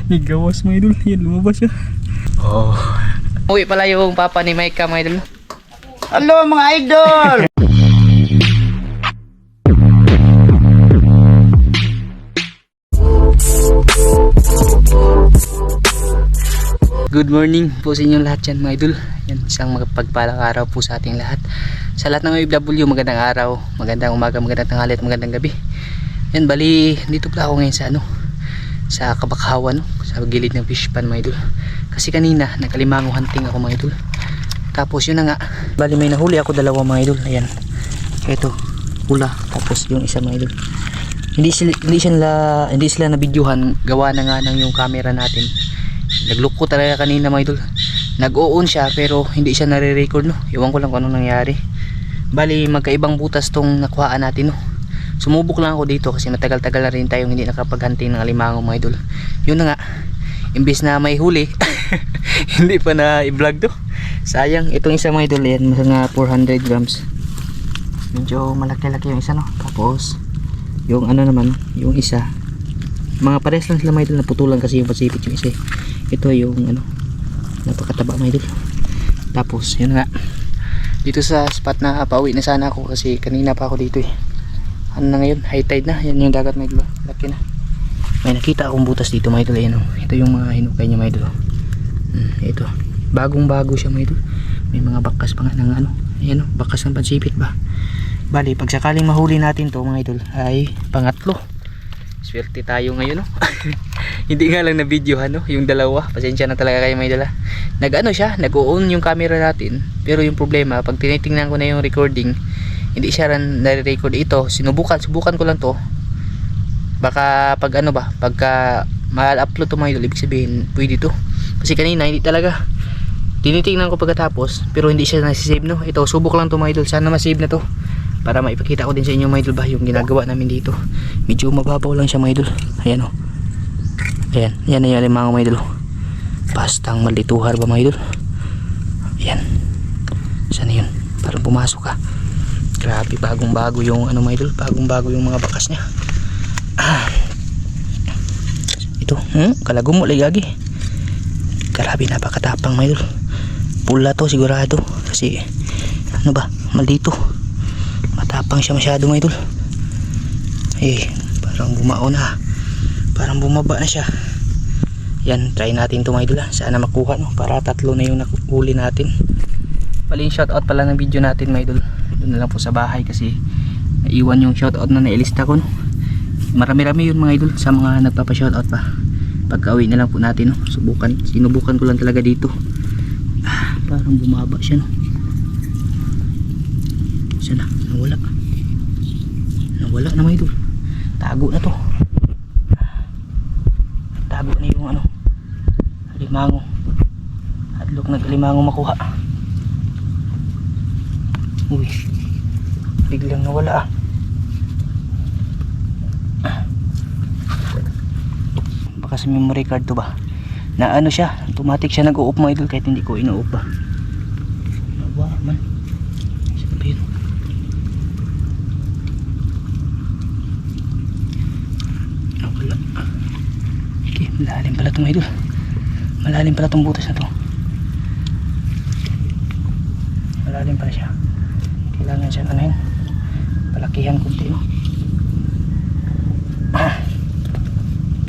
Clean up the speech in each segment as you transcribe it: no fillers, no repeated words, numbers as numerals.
Nigawas mga idol. Yan, lumabas siya. Oh. Uwi pala yung papa ni Micah mga idol. Hello mga idol! Good morning po sa inyong lahat yan mga idol. Yan, isang magpagpalang araw po sa ating lahat. Sa lahat ng OFW, magandang araw, magandang umaga, magandang tanghali at magandang gabi. Yan, bali dito pala ako ngayon sa sa Kabakhawan, sa gilid ng fish pan mga idol. Kasi kanina nagkalimango hunting ako mga idol. Tapos yun na nga, bali may nahuli ako dalawa mga idol. Ayan, ito pula, tapos yung isa mga idol. Hindi sila na videohan, gawa na nga ng yung camera natin. Nagloko talaga kanina mga idol. Nag-o-on siya pero hindi siya nare-record no. Iwan ko lang kung anong nangyari. Bali magkaibang butas tong nakuhaan natin no. Sumubok lang ako dito kasi matagal-tagal na rin tayong hindi nakapaghanting ng alimango mga idol. Yun na nga, imbis na may huli hindi pa na i-vlog to. Sayang, itong isa mga idol yan, mga 400 grams. Medyo malaki-laki yung isa no. Tapos yung ano naman, yung isa mga pares lang sila mga idol, naputulan kasi yung pasipit yung isa. Ito yung ano, napakataba mga idol. Tapos yun nga, dito sa spot na pauwi na sana ako kasi kanina pa ako dito eh. Ano na ngayon, high tide na, yan yung dagat mga idol, laki na. May nakita akong butas dito mga idol. Ayan, ito yung mga hinukay niya mga idol. Ito, bagong bago siya mga idol. May mga bakas pa nga ng ano, ayan, bakas ng pansipit ba. Bali pag sakaling mahuli natin to mga idol ay pangatlo. Swerte tayo ngayon no. Hindi nga lang na videohan no, yung dalawa. Pasensya na talaga kayo mga idol. Nag-ano siya, nag-on yung camera natin. Pero yung problema, pag tinitingnan ko na yung recording, hindi siya nare-record ito. Subukan ko lang to. Baka pag ano ba, pagka ma-upload to mga idol, ibig sabihin pwede to. Kasi kanina hindi talaga. Tinitingnan ko pagkatapos, pero hindi siya nasi-save no. Ito, subok lang to mga idol. Sana ma-save na to. Para maipakita ko din sa inyo mga idol ba yung ginagawa namin dito. Medyo mababaw lang siya mga idol. Ayan o. Ayan, yan na yung alimango mga idol. Pastang malituhar ba mga idol. Ayan. Sana yun, parang pumasok ka. Grabe, bagong bago yung ano mga idol. Bagong bago yung mga bakas nya. Ito, kalagom mo lagi. Grabe, napakatapang mga idol. Pula to sigurado. Kasi ano ba, maldito. Matapang siya masyado mga idol. Parang bumao na. Parang bumaba na siya. Yan, try natin ito mga idol. Sana makuha no, para tatlo na yung nakuli natin. Paling shoutout pala ng video natin mga idol. Doon na lang po sa bahay kasi naiwan yung shoutout na nailista ko no. Marami-rami yun mga idol sa mga nagpapa-shoutout pa. Pagka-uwi na lang po natin no. Sinubukan ko lang talaga dito. Parang bumaba siya no. Sana, nawala na mga idol. Tago na to. Tago na yung ano, alimango. Hadlok na alimango makuha. Uy, biglang nawala baka sa memory card to ba na ano siya, automatic siya nag-o-off mga idol kahit hindi ko ino-off ba. Nawa man. Sabi yun. Wala. Okay, malalim pala itong idol. Malalim pala itong butas na to. Malalim pala siya. Kailangan siya ano yun, palakihan kunti no.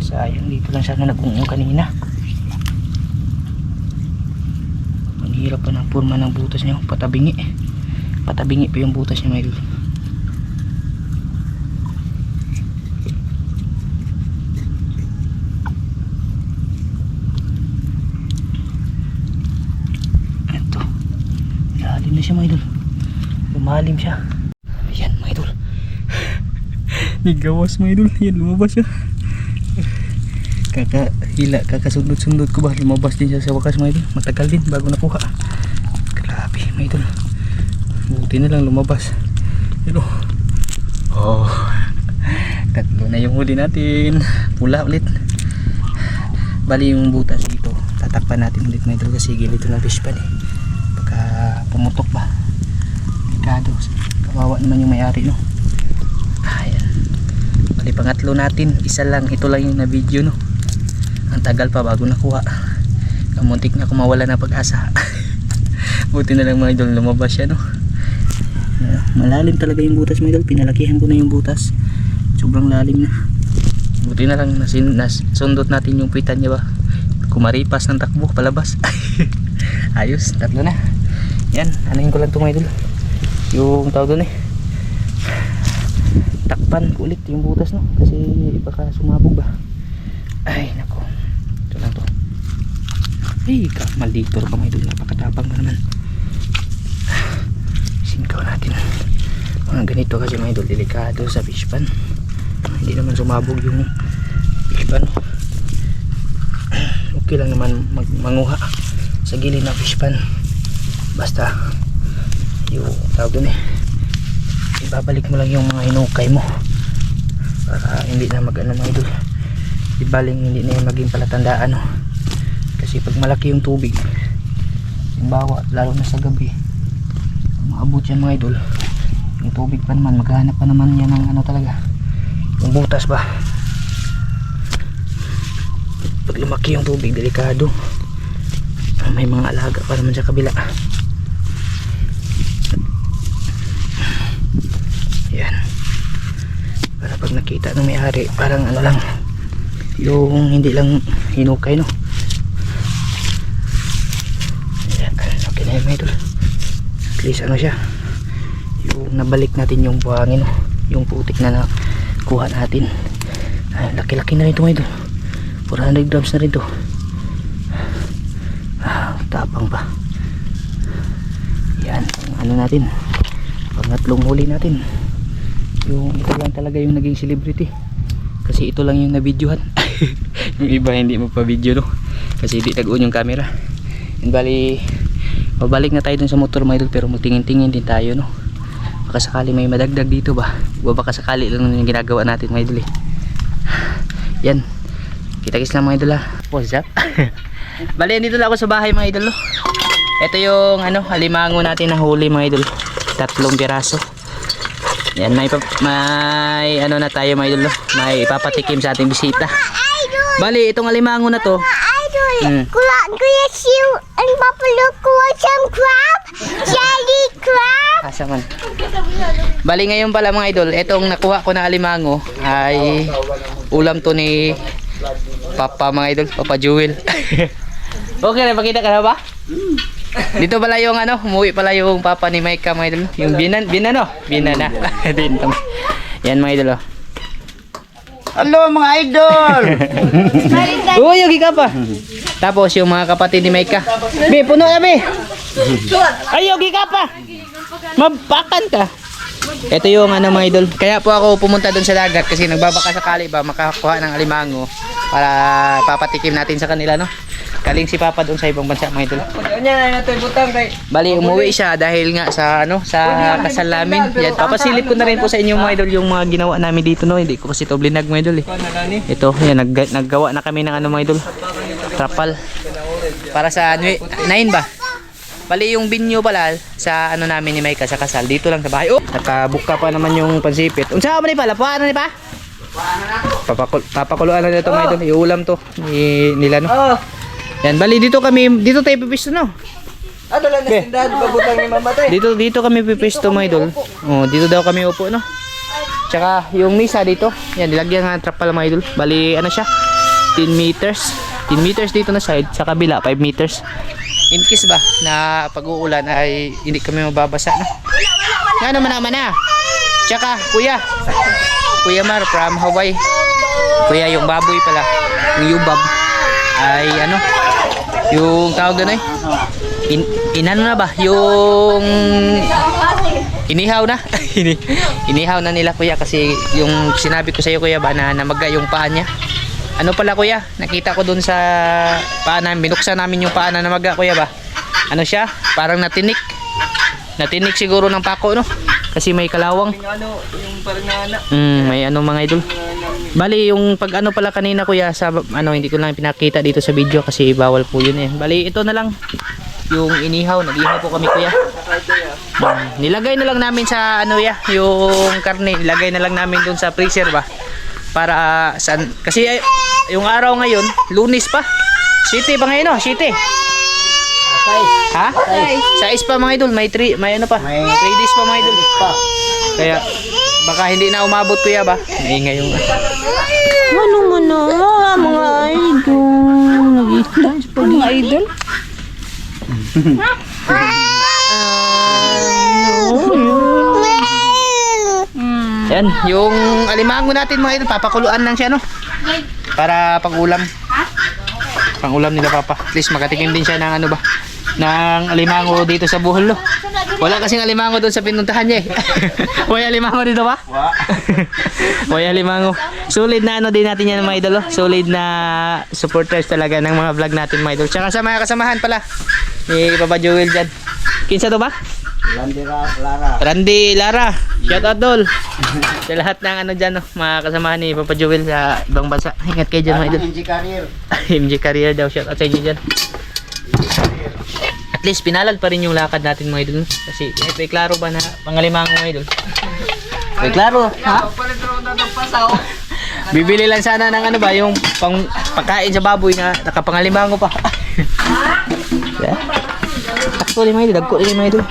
Sayang, dito lang siya na nag-ungo kanina. Ang hirap pa ng forma ng butas niya. Patabingi pa yung butas niya mga idol. Ito, lalim na siya mga idol. Lumalim siya. Ayan mga idol. Nigawas mga idol. Yan, lumabas siya. Kakasundot-sundot ko ba, lumabas din siya sa wakas mga idol. Matagal din bago nakuha. Grabe mga idol. Buti na lang lumabas. Pero tatlo na yung huli natin. Pula ulit. Bali yung butas dito, tatakpan natin ulit mga idol kasi gilid ito ng fish pan eh. Pagka pumutok ba, delikado. Kawawa naman yung may-ari no. Ayan, bali pangatlo natin, isa lang, ito lang yung na video no. Ang tagal pa bago nakuha. Kamuntik na kumawala na pag-asa. Buti na lang mga idol, lumabas siya, no. Malalim talaga yung butas mga idol. Pinalakihan ko na yung butas. Sobrang lalim na. Buti na lang nasundot natin yung pitan niya ba. Kumaripas ng takbo palabas. Ayos, tatlo na. Yan, anahin ko lang ito mga idol. Yung tawag doon takpan ko ulit yung butas, no. Kasi baka sumabog ba. Ay nako, ito lang to. Ay malditor ka mga idol. Napakatapang ka naman. Sinkaw natin mga ganito kasi mga idol, delikado sa fish pan. Hindi naman sumabog yung fish pan. Okay lang naman manguha sa gilid ng fish pan, basta yung tawag dun ibabalik mo lang yung mga hinukay mo para hindi na mag-ano mga idol, ibaling hindi na yung maging palatandaan, no? Kasi pag malaki yung tubig, halimbawa lalo na sa gabi, maabot yan mga idol, yung tubig pa naman, maghahanap pa naman yan ng ano talaga, yung butas ba. Pag lumaki yung tubig, delikado. May mga alaga pa naman sa kabila. Yan, para pag nakita ng may-ari, parang ano lang, yung hindi lang hinukay, no. Yan, okay na yun mga idol. At least ano siya, yung nabalik natin yung buhangin, no? Yung putik na nakuha natin. Ay, laki-laki na rin ito mga idol. 400 grams na rin to. Tapang pa. Yan, ano natin, pangatlong huli natin. Yung ito lang talaga yung naging celebrity, kasi ito lang yung na-videohan. Yung iba hindi mo pa video, no, kasi di tag-on yung camera. And bali, babalik na tayo dun sa motor mga idol, pero magtingin-tingin din tayo, no. Baka sakali may madagdag dito ba, baka sakali lang yung ginagawa natin mga idol. Yan, kita-kits lang mga idol ha. What's up? Bali, dito lang ako sa bahay mga idol, no? Ito yung ano, alimango natin na huli mga idol, 3 piraso. Yan, may ano na tayo mga idol, no? May ipapatikim sa ating bisita. Bali, itong alimango na to, Kuya Siw, ang papalok ko siyang crab, jelly crab. asa man. Bali ngayon pala mga idol, itong nakuha ko na alimango ay ulam to ni Papa mga idol, Papa Jewel. Okay na, pakita ka na ba? Dito pala yung ano, umuwi pala yung papa ni Micah mga idol. Yung binana. Dito. Yan mga idol. Hello mga idol. Uy, yogi ka pa. Tapos yung mga kapatid ni Micah. Be, puno na be. Ay, yogi ka pa. Mabakan ka. Ito yung ano mga idol. Kaya po ako pumunta doon sa dagat kasi nagbabaka sakali ba makakuha ng alimango para papatikim natin sa kanila, no. Galing si Papa doon sa ibang bansa mga idol. Bali umuwi siya dahil nga sa ano, sa kasal namin. Yan, papasilip ko na rin po sa inyo mga idol yung mga ginawa namin dito, no. Hindi ko kasi ito blinag mga idol eh. Ito, yan, naggawa na kami ng ano mga idol, trapal para sa ano, 9 ba. Bali yung binyo pala sa ano namin ni Micah sa kasal, dito lang sa bahay. Oh, nakabuka pa naman yung pansipit. Unsa man ni pala? Paano ni pa? Papakuluan na dito mga idol. Iulam to nila, no. Yan, bali dito tayo pipisto, no. Ano lang na sindahan pabutang ni mamatay. Dito kami pipisto mga idol. Oh, dito daw kami upo, no. Tsaka yung misa dito, yan nilagyan ng trapal mga idol. Bali ano siya? 10 meters. 10 meters dito na side, sa kabila 5 meters. In case ba na pag-uulan ay hindi kami mababasa, no. Nga naman na. Tsaka Kuya Mar from Hawaii. Kuya, yung baboy pala, yung yubab ay ano, yung tawag doon inano na ba? Yung inihaw na. Inihaw na nila kuya kasi yung sinabi ko sa iyo kuya ba na namaga yung paa niya. Ano pala kuya? Nakita ko doon sa paa namin, binuksan namin yung paa na namaga kuya ba? Ano siya? Parang natinik. Natinik siguro ng pako, no? Kasi may kalawang. Ano, yung parang nana. May ano mga idol. Bali yung pag ano pala kanina kuya sa ano, hindi ko lang pinakita dito sa video kasi bawal po yun eh. Bali ito na lang yung inihaw, nag-ihaw po kami kuya. Nilagay na lang namin sa ano ya, yung karne, nilagay na lang namin doon sa freezer ba. Para kasi yung araw ngayon, Lunes pa. City pa ngayon, no? City. Ha? 6 pa mga idol, may ano pa. 3 days pa mga idol. Kaya baka hindi na umabot kuya ba? Maingay yung Ano mo na, mga idol. Nag-i-dance pa mga idol. Yan, yung alimango natin mga idol, papakuluan lang siya no. Para pang-ulam. Pang-ulam nila papa. At least makatikim din siya ng ano ba? Ng alimango dito sa Bohol no. Wala kasing alimango doon sa pinuntahan niya eh. Wala alimango dito ba? Wala alimango. Solid na ano din natin yan mga idol. Solid na supporters talaga ng mga vlog natin mga idol. Tsaka sa mga kasamahan pala ni Papa Joel dyan. Kinsa to ba? Randy Lara. Shout out dol. Sa lahat ng ano dyan no, mga kasamahan ni Papa Joel sa ibang bansa. Ingat kayo dyan mga idol. MG Career. MG Career daw. Shout out sa inyo dyan. At least pinalad pa rin yung lakad natin mga idol. Kasi may klaro ba na pangalimango mga idol? May klaro, ha? Bibili lang sana ng ano ba, yung pagkain sa baboy na nakapangalimango pa. Yeah. Actually mga idol, dagko rin mga idol.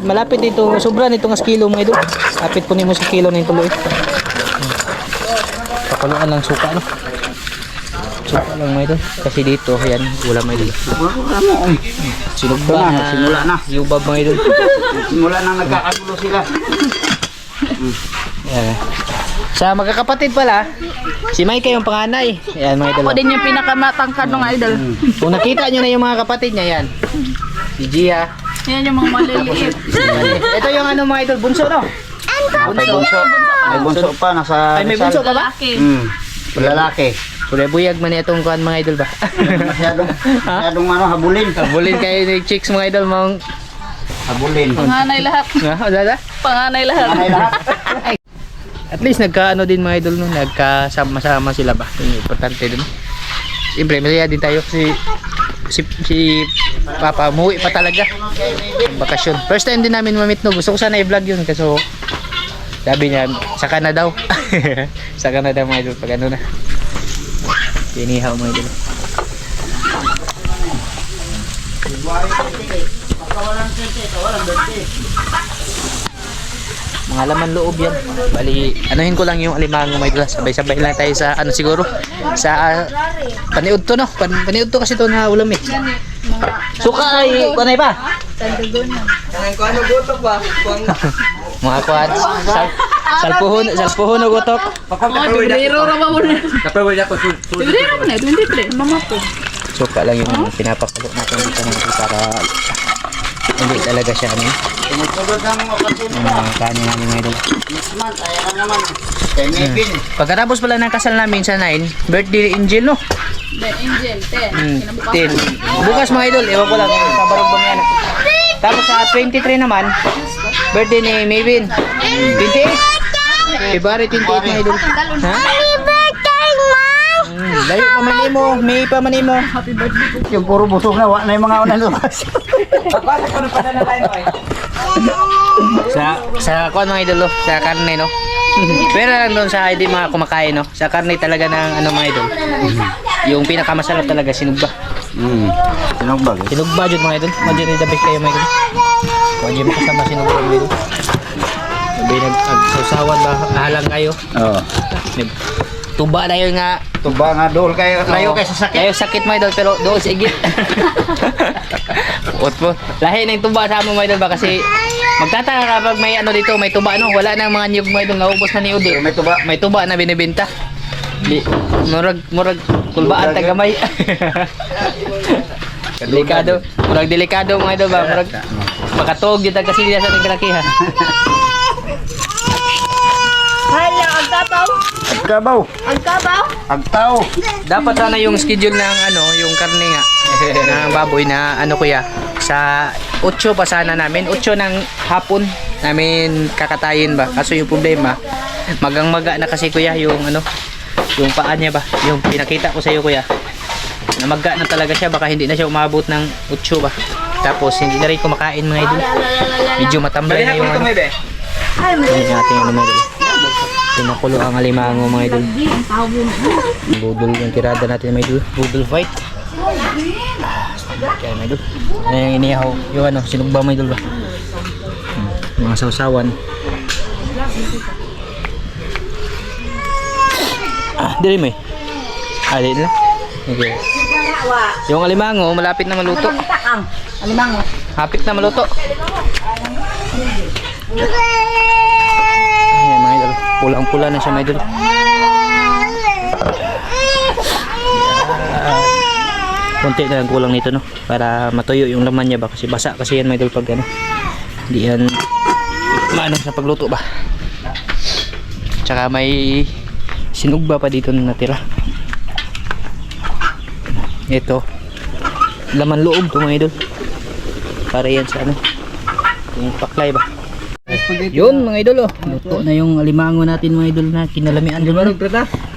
Malapit dito, sobra nito nga kilo mga idol. Lapit po nimo sa kilo na yung tuloy. Pakuluan lang suka no. Suka lang mga idol. Kasi dito, yan, ulam mga idol. Sinugba na, simula na. Yubab mga idol. Simula na nagkakagulo sila. Yan. Sa magkakapatid pala, si Mike yung panganay. Yan mga idol. Ako din yung pinakamatangkad ng idol. Kung nakita nyo na yung mga kapatid niya, yan. Si Gia. Yan yung mga maliliit. Ito yung ano mga idol, bunso no? May bunso. May bunso pa, nasa Ay, may bunso pa ba? Lalaki. Lalaki. Pura buyag man itong kuhan mga idol ba? Masyadong ano, habulin. Habulin kayo ni chicks mga idol mong... Habulin. Panganay lahat. Dada? Panganay lahat. Ay, lahat. At least nagkaano din mga idol no, nagkasama-sama sila ba? Yung importante dun. Siyempre, masaya din tayo si Papa, umuwi pa talaga. Bakasyon. First time din namin mamit no. Gusto ko sana i-vlog yun kasi sabi niya, saka na daw. Saka na daw mga idol pag ano na. Inihaw mga idol. Mga laman loob yan. Bali, anuhin ko lang yung alimango mga idol. Sabay-sabay lang tayo sa ano siguro. Sa paniud to no. Paniud to kasi to na ulam eh. Suka ay kunay pa. Kanang ko ano gutok ba? Mga kuhat. Salpuhon o gutok. Librero ra ba mo na? Napawid ako. Librero mo na, 23. Mama po. Suka lang yung pinapakulo natin dito para hindi talaga siya ano. Tinutulog ang okasyon Yung kanin namin mga idol. next month. Ayan naman. Kay Mevin. Pagkatapos pala ng kasal namin sa 9, birthday ni Angel no? The Angel, 10. 10. Bukas mga idol, ewan ko lang kung kabarog ba yan. Tapos sa 23 naman, birthday ni Maven. 28. February 28 mga idol. Ha? Happy birthday, Mom! Layo pa man mo, May pa man mo. Yung puro busog na, wala na yung mga unang lumabas. Sa kuan mga idol, sa karne no. Pero lang doon sa hindi mga kumakain no. Sa karne talaga ng ano mga idol. Yung pinakamasarap talaga sinugba. Sinugbag eh. Sinugba jud mga idol. Madyo ni the best kayo mga idol. Madyo mo kasama sinugba mga idol. Sabi nag-usawan ba halang kayo. Oo. Tuba na yun nga. Tuba nga dool kayo. Layo kayo sa sakit. Layo sakit mga idol pero doon sa igit. Otpo. Lahi na yung tuba sa mo mga idol ba kasi magtataka kapag may ano dito, may tuba no. Wala nang mga niyog mga idol, naubos na ni Udi. May tuba. May tuba na binibenta. Murag kulbaan tagamay. Delikado. Murag delikado mga idol ba. Murag makatog yung tagkasilya sa tingkalakihan. Hala, ang kabaw. Agkabaw. Ang kabaw. Agtaw. Dapat sana yung schedule ng ano, yung karne nga ng baboy na ano kuya sa 8 pa sana namin, 8 ng hapon namin kakatayin ba. Kaso yung problema, magang-maga na kasi kuya yung ano, yung paa niya ba, yung pinakita ko sa iyo kuya. Namaga na talaga siya, baka hindi na siya umabot ng 8 ba. Tapos hindi na rin kumakain mga idol. Medyo matamlay na yung ano. Ay, natin yung mga idol. Pinakulo ang alimango mga idol. Budol yung tirada natin mga idol. Budol fight. Kaya mga idol. Ano yung inihaw? Yung ano, sinugba mga idol ba? Mga sausawan. Dili mo eh. Dili lang. Okay. Yung alimango, malapit na maluto. Alimango. Hapit na maluto. Ayan mga idol. Pulang-pula na siya mga idol. Konti na lang kulang nito no. Para matuyo yung laman niya ba. Kasi basa kasi yan mga idol pag ano. Hindi yan maano sa pagluto ba. Tsaka may sinugba pa dito na natira. Ito laman loob to mga idol. Para yan sa ano yung paklay ba. Yun mga idol oh. Luto na yung alimango natin mga idol na kinalamian dun.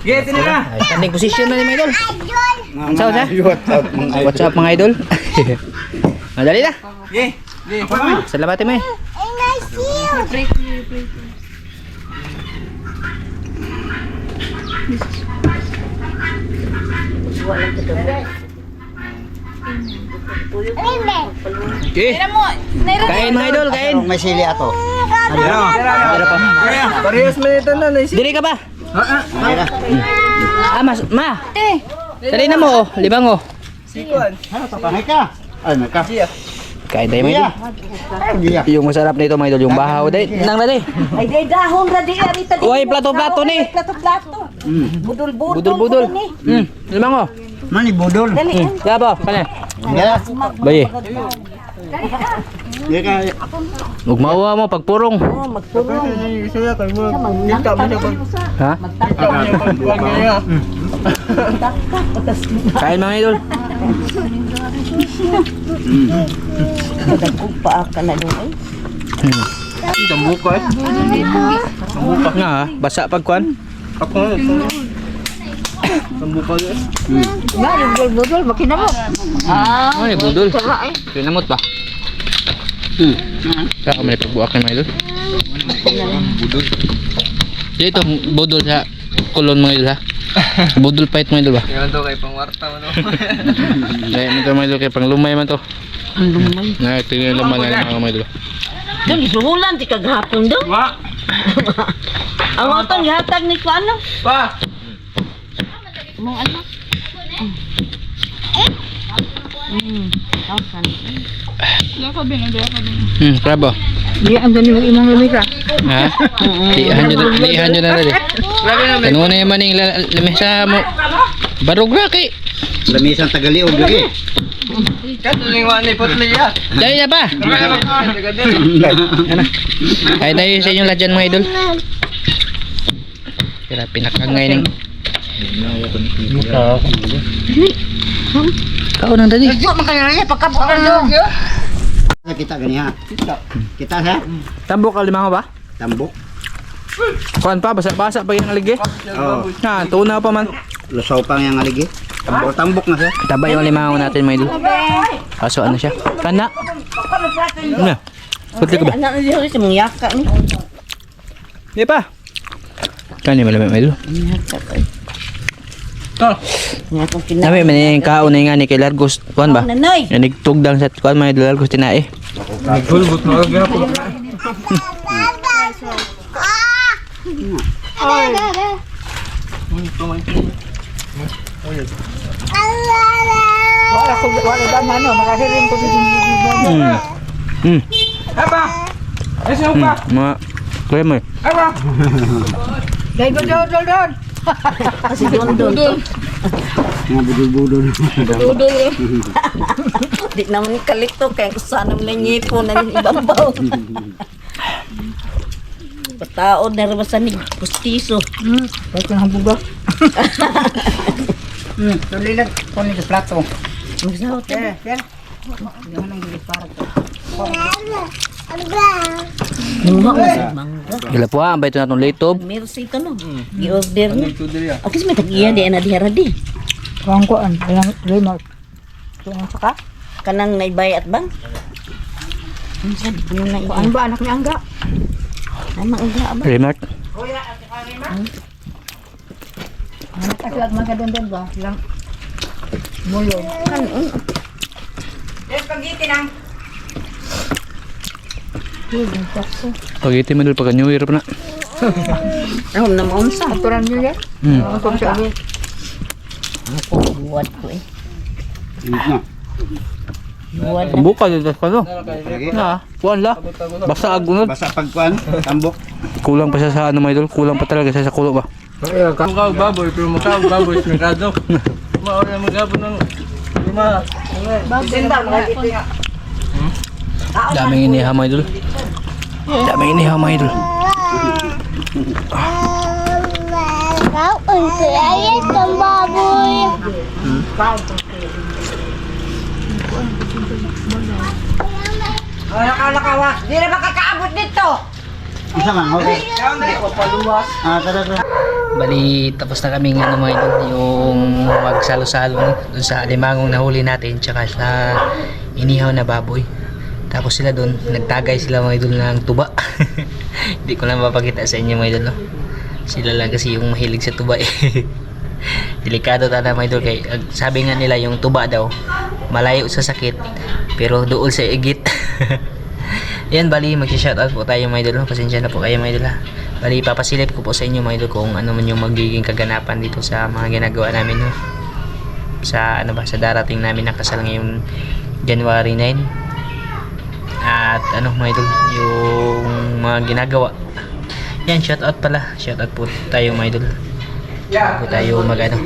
Get na. Standing position na ni mga idol. Sao sa? What's up mga idol? Madali na. Salamat mo eh. Okay. Kain mga idol, kain. May sili ato. Parehas man ito na. Dili ka ba? Mas, ma. Dali na mo oh, libang oh. Ano tapangay ka? Ay, naka. Kain tayo mga idol. Yung masarap nito mga idol, yung bahaw day. Nang na day. Ay, day dahon ra di arita di. Uy, plato-plato ni. Plato-plato. Budol-budol. Budol-budol. Libang oh. Mani budol. Gabo, kana. Ya. Bayi. Ya ka. Ugmawa mo pagpurong. Magpurong. Kita mo siya pag... Ha? Kita mo siya pag... Kain mga idol. Dagkog pa ka na doon. Tambuka eh. Tambuka nga ha, basa pagkuan. Ako nga. Tambuka eh. Nga, yung budol, makina mo. Ano yung budol? Pinamot ba? Kaya may pagbuak ng mga idol. Budol. Dito, budol sa kulon mga idol ha. Budol fight mga idol ba? Yan to kay pangwarta mo no. Kaya ito mga idol, kaya pang lumay man to. Ang lumay. Tingnan laman na mga idol. Doon, isuhulan, di kaghapon doon. Wa. Ang otong ihatag ni ko ano? Pa. Mong ano? Krabo. Di ang ganun yung imong lumika. Ha? Lihan nyo na rin. Kanuna yung maning lamesa mo. Barog ra kay. Lamisang tagaliog lagi. Katuling wa ni putli ya. Dali na pa. Ay tayo sa inyong ladyan mga idol. Kaya pinakangay ng kao nang tadi. Kita gani ha. Kita ha. Tambok alimango ba? Tambok. Kuan pa basa-basa pa yung aligi. Oh, Ha, tuna pa man. lusaw pang yang aligi. Tambok na siya. Taba yung alimango natin mga idol. Kaso ano siya? Kana. Ano? Putli ko ba? Anak niya sa mong yaka ni. Di pa. Kani malamig mga idol. Yaka ko. Nga kong Nami maning kaon na nga ni kay Largos. Kuan ba? Nanay. Yan nagtugdang sa kuan mga idol Largos tinae. Bulbot mo agad po. Apa? Esok pa. Mga kuya mo. Apa? Dai go don. Kasi don. Mga budol-budol. Di naman kalito kaya kusana mo na nyipo na yung ibabaw. Pataod na rin sa ni pustiso. Bakit nang buga? Tuloy lang ko ni plato. Magsahot na. Luma mo sa mangga. Gila po ang ito natong latob. Meron sa ito no. I-order mo. O kasi may tag-iya di na dihara di. Kuan yang lima. Yang saka? Kanang naibay at bang? Ano siya? Di ko na Kuan ba anak ni Angga? Ay, maugla ba? Remart. Ano kasi at magkadondon ba? Lang. Mulo. Kanon. Yung takso. Pagiti mo dul pag New Year pa na. Ako na maunsa. Aturan nyo yan? Hmm. Ako siya. Ako, buwad ko eh. Init na. Buwad na. Buka dito pa no. Lagi. Na, kuan la. Basta agunod. Basa pagkuan, tambok. Kulang pa siya sa ano mga idol. Kulang pa talaga siya sa kulo ba. Mukha baboy, pero mukha baboy sa merkado. Maura magabon ng lima. Daming inihaw mga idol. Daming inihaw mga idol. Kau untuk ayat dan baboy. Di na makakaabot dito. Isa lang, okay. Tara. Bali, tapos na kaming ano mga idol, yung magsalo-salo no? Dun sa alimangong nahuli natin tsaka sa inihaw na baboy. Tapos sila doon, nagtagay sila mga idol ng tuba. Hindi ko na mapakita sa inyo mga idol no? Sila lang kasi yung mahilig sa tuba eh. Delikado talaga mga idol kay sabi nga nila yung tuba daw malayo sa sakit pero dool sa igit. Yan bali mag-shoutout po tayo mga idol no? Pasensya na po kayo mga idol ha. Bali papasilip ko po sa inyo mga idol kung ano man yung magiging kaganapan dito sa mga ginagawa namin no? Sa ano ba sa darating namin na kasal ngayong January 9 at ano mga idol yung mga ginagawa. Yan shoutout pala, shoutout po tayo mga idol bago tayo mag ano.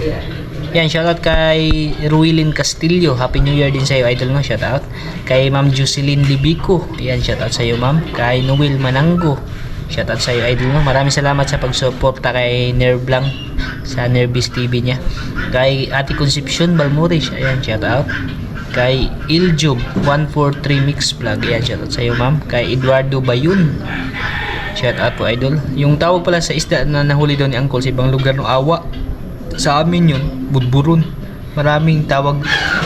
Yan shoutout kay Ruilin Castillo, Happy New Year din sa iyo idol no, shoutout kay Ma'am Jocelyn Libico, yan shoutout sa iyo ma'am. Kay Noel Manango, shoutout sa iyo idol no, maraming salamat sa pagsuporta kay Nerve lang sa Nervis TV niya. Kay Ate Concepcion Balmores, ayan shoutout. Kay Iljob 143 Mix Vlog, ayan shoutout sa iyo ma'am. Kay Eduardo Bayun, shoutout po idol. Yung tawag pala sa isda na nahuli doon ni Uncle sa ibang lugar no, awa. Sa amin yun, budburon. Maraming tawag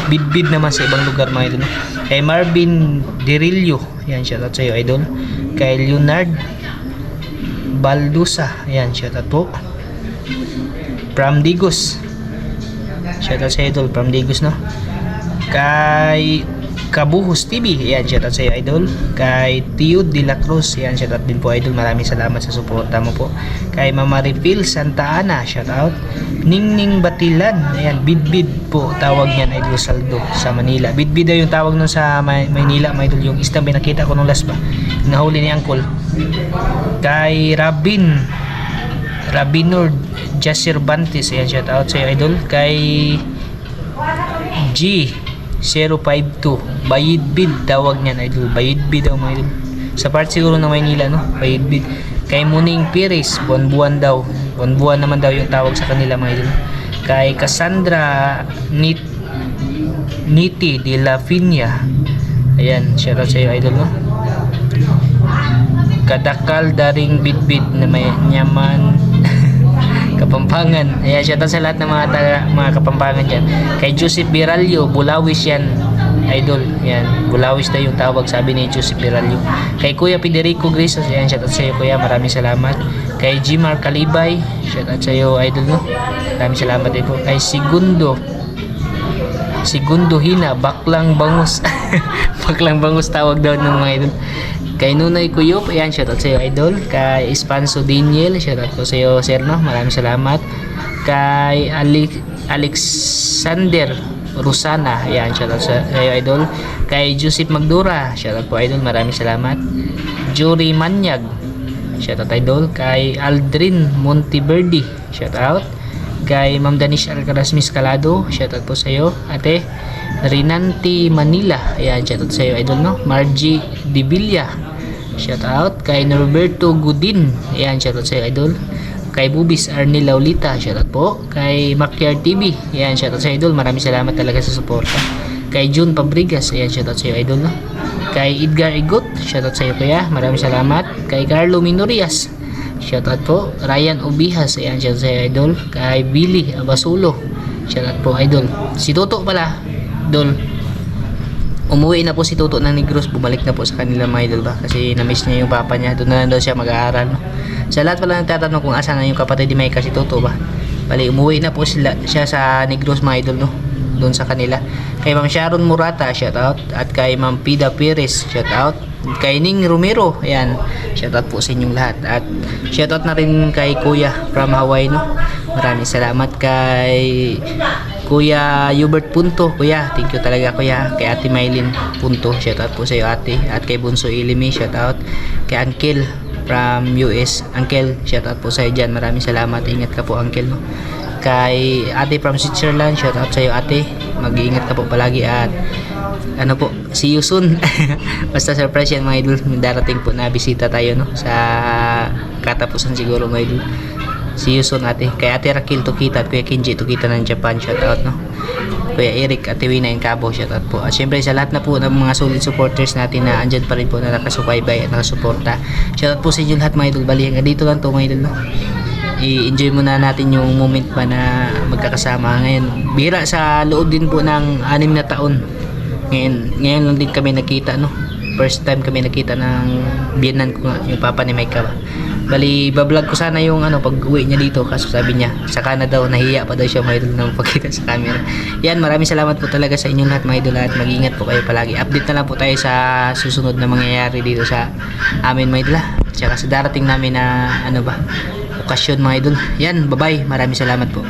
bidbid naman sa ibang lugar mga idol. Kay Marvin Dirillo, yan shoutout sa iyo idol. Kay Leonard Baldusa, yan shoutout po. Pramdigos, shoutout sa iyo idol, Pramdigos no. Kay Kabuhos TV, yan shoutout sa iyo idol. Kay Tio de la Cruz, yan shoutout din po idol, maraming salamat sa suporta mo po. Kay Mama Refill Santa Ana, shoutout. Ningning Batilan, ayan bidbid po tawag niyan idol Saldo sa Manila. Bidbid daw yung tawag nun sa Maynila mga idol, yung isang pinakita ko nung last ba nahuli ni Uncle. Kay Rabinor Jasir Bantis, ayan shoutout sa iyo idol. Kay G052 Bayidbid tawag niyan idol, Bayidbid daw mga idol sa part siguro ng Maynila no, Bayidbid. Kay Muning Pires, buwan-buwan daw, buwan-buwan naman daw yung tawag sa kanila mga idol. Kay Cassandra Niti de la Finia, ayan shoutout sa iyo idol no. Kadakal daring bidbid na may nyaman Kapampangan, ayan shoutout sa lahat ng mga Kapampangan dyan. Kay Joseph Biralyo, Bulawis yan idol, yan Bulawis na yung tawag sabi ni Joseph Biralyo. Kay Kuya Federico Grisos, ayan shoutout sa iyo kuya, maraming salamat. Kay Jimar Kalibay, shoutout sa iyo idol no, maraming salamat din po. Kay Segundo Hina, Baklang Bangus Baklang Bangus tawag daw ng mga idol. Kay Nunay Kuyop, ayan shoutout sa iyo idol. Kay Espanso Daniel, shoutout po sa iyo sir no, maraming salamat. Kay Alexander Rosana, ayan shoutout sa iyo idol. Kay Joseph Magdura, shoutout po idol, maraming salamat. Jory Manyag, shoutout idol. Kay Aldrin Monteverde, shoutout. Kay Ma'am Danish Alcarasmis Calado, shoutout po sa iyo ate. Rinanti Manila, ayan shoutout sa iyo idol no. Margie Divilla, shoutout. Kay Norberto Gudin, ayan shoutout sa iyo idol. Kay Bubis Arnie Laulita, shoutout po. Kay Makyar TV, ayan shoutout sa idol, maraming salamat talaga sa suporta. Kay June Pabrigas, ayan shoutout sa iyo idol no. Kay Edgar Igot, shoutout sa iyo kuya, maraming salamat. Kay Carlo Minorias, shoutout po. Ryan Obihas, ayan shoutout sa iyo idol. Kay Billy Abasulo, shoutout po idol. Si Toto pala idol, umuwi na po si Toto ng Negros, bumalik na po sa kanila mga idol ba, kasi na-miss niya yung papa niya, doon na lang daw siya mag-aaral, no? Sa lahat pala nagtatanong kung asan na yung kapatid ni Micah, si Toto ba, bali umuwi na po siya sa Negros mga idol, no? Doon sa kanila. Kay Ma'am Sharon Murata, shout out, at kay Ma'am Pida Perez, shout out, kay Ning Romero, ayan, shout out po sa inyong lahat, at shout out na rin kay Kuya from Hawaii, no? Maraming salamat kay Kuya Hubert Punto, Kuya, thank you talaga Kuya. Kay Ate Mylene Punto, shout out po sa iyo ate. At kay Bunso Ilimi, shout out. Kay Uncle from US, Uncle, shout out po sa iyo dyan. Maraming salamat, ingat ka po Uncle, no? Kay Ate from Switzerland, shout out sa iyo ate. Mag-iingat ka po palagi at ano po, see you soon. Basta surprise yan mga idol, may darating po na bisita tayo, no? Sa katapusan siguro mga idol. See you soon ate. Kay Ate Rakil Tukita at Kuya Kinji Tukita ng Japan, shout out, no? Kuya Eric, Ate Wina in Cabo, shout out po. At syempre sa lahat na po ng mga solid supporters natin na andyan pa rin po na nakasubaybay at nakasuporta, shout out po sa inyo lahat mga idol. Bali hanggang dito lang to mga idol, no? I-enjoy muna natin yung moment pa na magkakasama ngayon. Bihira sa loob din po ng 6 na taon. Ngayon lang din kami nakita, no? First time kami nakita ng biyenan ko nga, yung papa ni Micah ba. Bali, bablog ko sana yung pag uwi niya dito, kaso sabi niya sa Canada daw, nahiya pa daw siya mga idol na magpakita sa camera. Yan, maraming salamat po talaga sa inyong lahat mga idol, at mag-ingat po kayo palagi. Update na lang po tayo sa susunod na mangyayari dito sa amin mga idol, at saka sa darating namin na okasyon mga idol. Yan, bye bye, maraming salamat po.